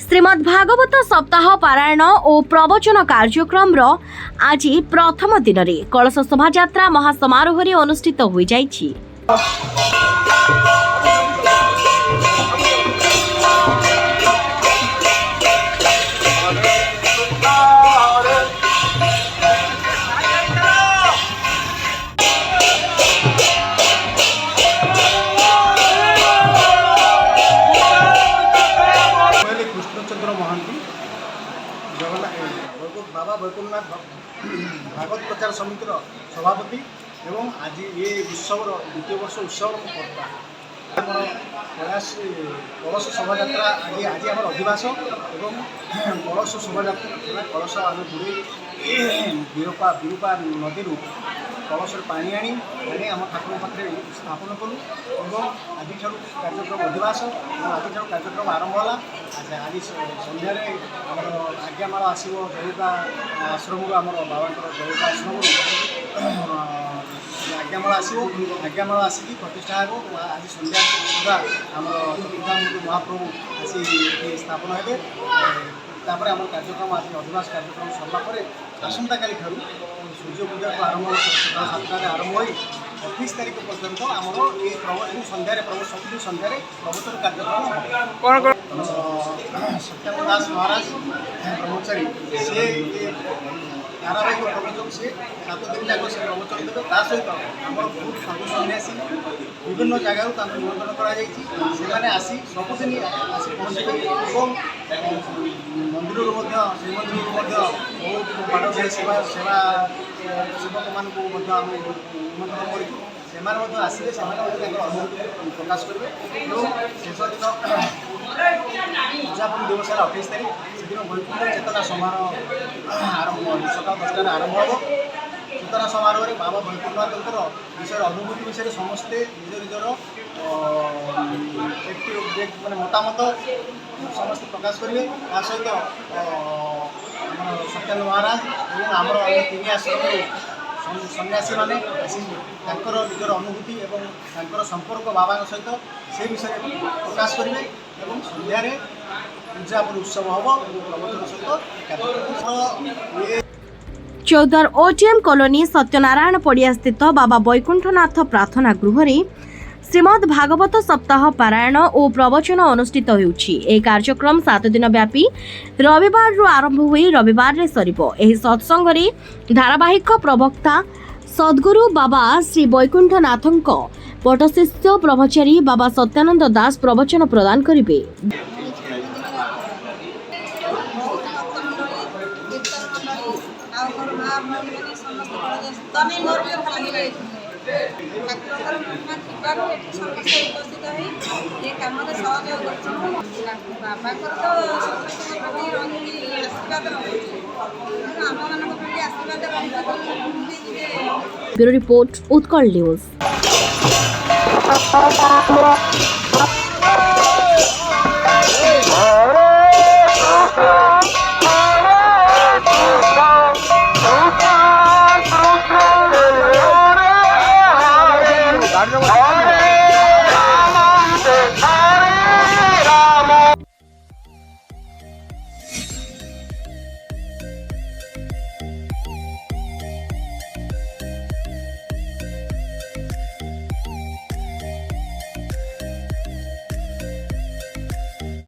श्रीमद् भागवत सप्ताह पारायण और प्रवचन कार्यक्रम आज प्रथम दिन में कलश शोभायात्रा महासमारोह अनुष्ठित हो जाइछि। बाबा बैकुंठनाथ भागवत प्रचार समितिर सभापति एवं आज ये उत्सव द्वितीय वर्ष उत्सव कर्ता प्रयास कलश शोभायात्रा आज आज आम अधिवास एवं कलश शोभायात्रा कलश आम बुड़े विरूपा विरूपा नदी कलश पानी आनी आम ठाकुर पाखे स्थापन कलु और आज कार्यक्रम अधिवास आज कार्यक्रम आरंभ है। आज सन्धार आम आज्ञामाल आसो जयिका आश्रम आम बाबा जयिका आश्रम आज्ञामाल आसो आज्ञामाल आसिक प्रतिष्ठा हो। आज सन्ध्या सुधा आम चतुर्थामूर्ति महाप्रभु आसी स्थापन हे। तापर आम कार्यक्रम आज अधिवास कार्यक्रम सरला आसंता काली ठार सूर्य पूजा को आरंभ सकाल 7टार आरंभ हो 28 तारीख पर्यंत आमर ये सन्धार सब सन्धार प्रवचन कार्यक्रम सत्यानंद दास महाराज ब्रह्मचारी से धारावाहिक प्रवचन से 7 दिन जाक से प्रवचन देवे। ता सहित आम बहुत साधु सन्यासी विभिन्न जगह निमंत्रण कर आसी सबुदिन आसी पहुँचे और मंदिर श्रीमंदिर बहुत बाटो सेवा सेवा सेवक मान निमंत्रण कर आसले अनुभूति प्रकाश करेंगे। शेष दिन उद्यापन दिवस है 28 तारीख से दिन वैकुंठ चेतना समारोह आरंभ सकाल 10टार आरंभ हो। चेतना समारोह में बाबा बैकुंठनाथ विषय अनुभूति विषय समस्ते निज निजर माने मतामत समस्ते प्रकाश करेंगे। ता सहित सत्यानंद महाराज और आमर तीन आश्रम सन्यासी मैंने निजर अनुभूति और संपर्क बाबा सहित से विषय प्रकाश करेंगे और सन्धार उद्यापन उत्सव हम प्रवचन सहित चौदार ओटीएम कॉलोनी सत्यनारायण पड़िया स्थित बाबा बैकुंठनाथ प्रार्थना गृह श्रीमद् भागवत सप्ताह पारायण और प्रवचन अनुष्ठित होउछि। ए कार्यक्रम 7 दिन व्यापी रविवार आरंभ हुई रविवार रे सरिबो। एही सत्संग रे धारावाहिक प्रवक्ता सद्गुरु बाबा श्री बैकुंठनाथंक पटशिष्य ब्रह्मचारी बाबा सत्यानंद दास प्रवचन प्रदान करिवे। Bureau report Utkal news.